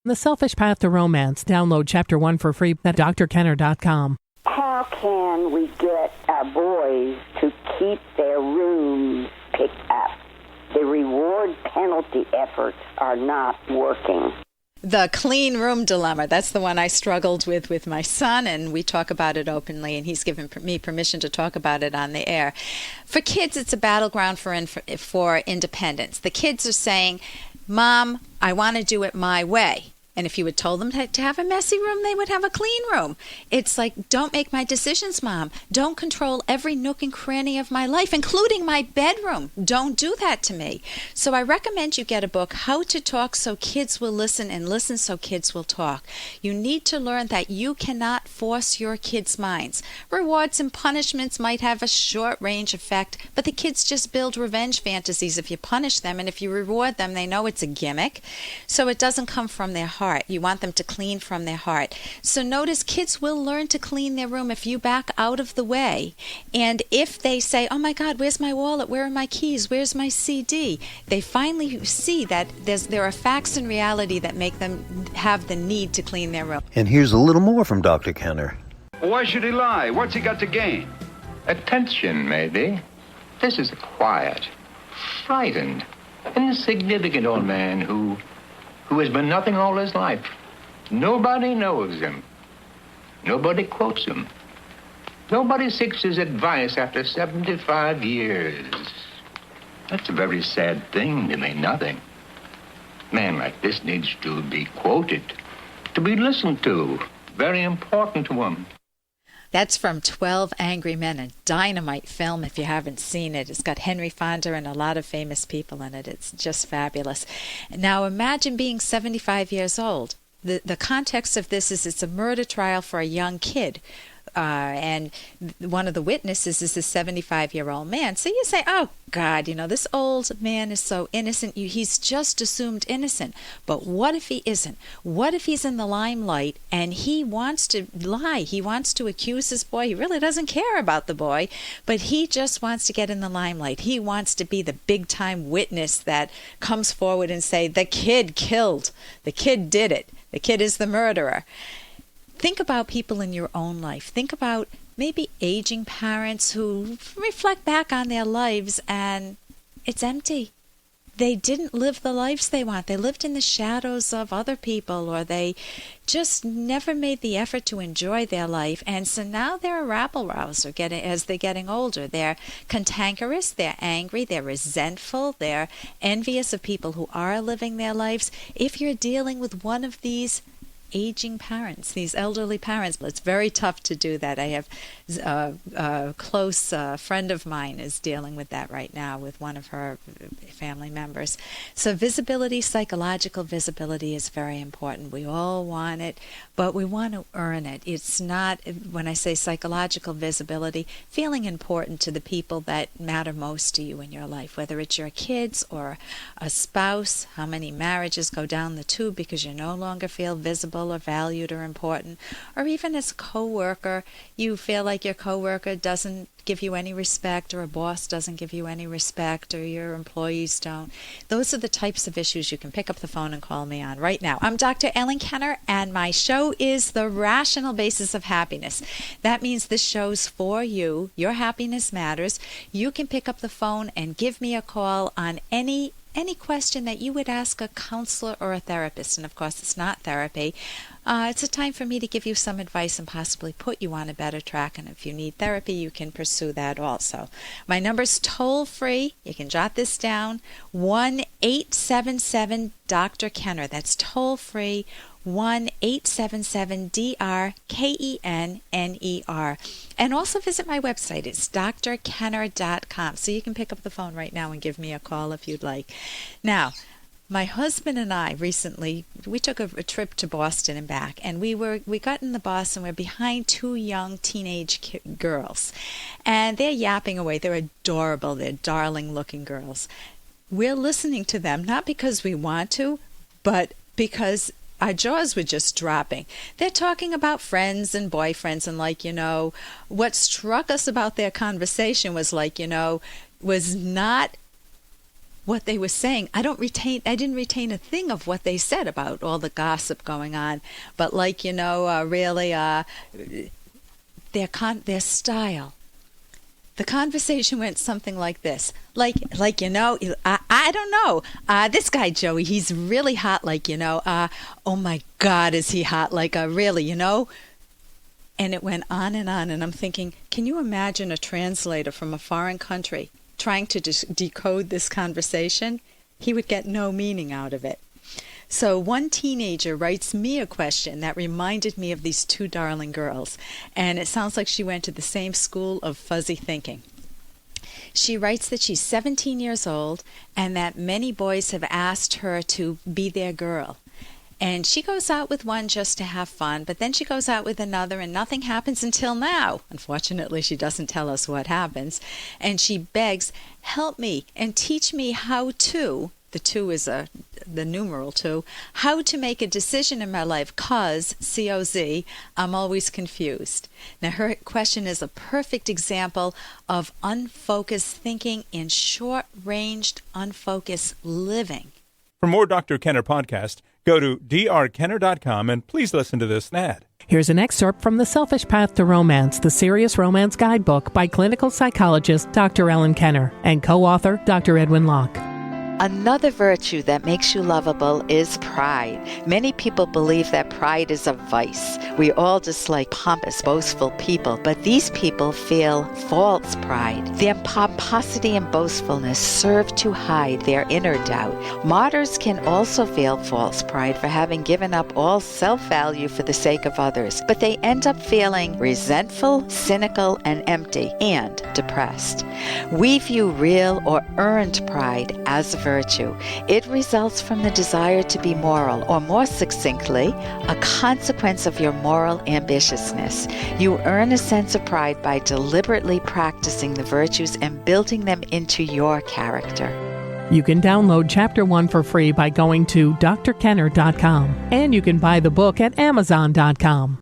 The Selfish Path to Romance. Download Chapter 1 for free at drkenner.com. How can we get our boys to keep their rooms picked up? The reward-penalty efforts are not working. The clean room dilemma, that's the one I struggled with my son, and we talk about it openly, and he's given me permission to talk about it on the air. For kids, it's a battleground for independence. The kids are saying, Mom, I want to do it my way. And if you had told them to have a messy room, they would have a clean room. It's like, don't make my decisions, Mom. Don't control every nook and cranny of my life, including my bedroom. Don't do that to me. So I recommend you get a book, How to Talk So Kids Will Listen, and Listen So Kids Will Talk. You need to learn that you cannot force your kids' minds. Rewards and punishments might have a short-range effect, but the kids just build revenge fantasies if you punish them, and if you reward them, they know it's a gimmick. So it doesn't come from their heart. You want them to clean from their heart. So notice kids will learn to clean their room if you back out of the way. And if they say, oh my God, where's my wallet? Where are my keys? Where's my CD? They finally see that there are facts in reality that make them have the need to clean their room. And here's a little more from Dr. Kenner. Why should he lie? What's he got to gain? Attention, maybe. This is a quiet, frightened, insignificant old man who has been nothing all his life. Nobody knows him. Nobody quotes him. Nobody seeks his advice after 75 years. That's a very sad thing to mean nothing. A man like this needs to be quoted, to be listened to. Very important to him. That's from 12 Angry Men, a dynamite film if you haven't seen it. It's got Henry Fonda and a lot of famous people in it. It's just fabulous. Now imagine being 75 years old. The context of this is it's a murder trial for a young kid. And one of the witnesses is a 75-year-old man. So you say, oh, God, this old man is so innocent. He's just assumed innocent. But what if he isn't? What if he's in the limelight and he wants to lie? He wants to accuse his boy. He really doesn't care about the boy, but he just wants to get in the limelight. He wants to be the big-time witness that comes forward and say, the kid killed. The kid did it. The kid is the murderer. Think about people in your own life. Think about maybe aging parents who reflect back on their lives and it's empty. They didn't live the lives they want. They lived in the shadows of other people, or they just never made the effort to enjoy their life. And so now they're a rabble-rouser as they're getting older. They're cantankerous, they're angry, they're resentful, they're envious of people who are living their lives. If you're dealing with one of these aging parents, these elderly parents, it's very tough to do that. I have a close friend of mine is dealing with that right now with one of her family members. So visibility, psychological visibility is very important. We all want it, but we want to earn it. It's not, when I say psychological visibility, feeling important to the people that matter most to you in your life, whether it's your kids or a spouse. How many marriages go down the tube because you no longer feel visible or valued or important, or even as a coworker, you feel like your coworker doesn't give you any respect, or a boss doesn't give you any respect, or your employees don't. Those are the types of issues you can pick up the phone and call me on right now. I'm Dr. Ellen Kenner, and my show is The Rational Basis of Happiness. That means this show's for you. Your happiness matters. You can pick up the phone and give me a call on any question that you would ask a counselor or a therapist. And of course, it's not therapy. It's a time for me to give you some advice and possibly put you on a better track. And if you need therapy, you can pursue that also. My number's toll free. You can jot this down. 1-877-Dr. That's toll free. 1-877-DRKENNER. And also visit my website. It's drkenner.com. So you can pick up the phone right now and give me a call if you'd like. Now, my husband and I recently, we took a trip to Boston and back, and we got in the bus and we're behind two young teenage girls. And they're yapping away. They're adorable. They're darling-looking girls. We're listening to them, not because we want to, but because our jaws were just dropping. They're talking about friends and boyfriends, and what struck us about their conversation was was not what they were saying. I didn't retain a thing of what they said about all the gossip going on. But really, their style. The conversation went something like this. I don't know. This guy, Joey, he's really hot, oh my God, is he hot, really, And it went on, and I'm thinking, can you imagine a translator from a foreign country trying to decode this conversation? He would get no meaning out of it. So one teenager writes me a question that reminded me of these two darling girls, and it sounds like she went to the same school of fuzzy thinking. She writes that she's 17 years old and that many boys have asked her to be their girl. And she goes out with one just to have fun, but then she goes out with another and nothing happens until now. Unfortunately, she doesn't tell us what happens. And she begs, help me and teach me how to, the two is the numeral 2, how to make a decision in my life, cause, C-O-Z, I'm always confused. Now, her question is a perfect example of unfocused thinking and short-ranged, unfocused living. For more Dr. Kenner podcast, go to drkenner.com and please listen to this ad. Here's an excerpt from The Selfish Path to Romance, the Serious Romance Guidebook by clinical psychologist Dr. Ellen Kenner and co-author Dr. Edwin Locke. Another virtue that makes you lovable is pride. Many people believe that pride is a vice. We all dislike pompous, boastful people, but these people feel false pride. Their pomposity and boastfulness serve to hide their inner doubt. Martyrs can also feel false pride for having given up all self-value for the sake of others, but they end up feeling resentful, cynical, and empty, and depressed. We view real or earned pride as a virtue. It results from the desire to be moral, or more succinctly, a consequence of your moral ambitiousness. You earn a sense of pride by deliberately practicing the virtues and building them into your character. You can download Chapter 1 for free by going to drkenner.com, and you can buy the book at amazon.com.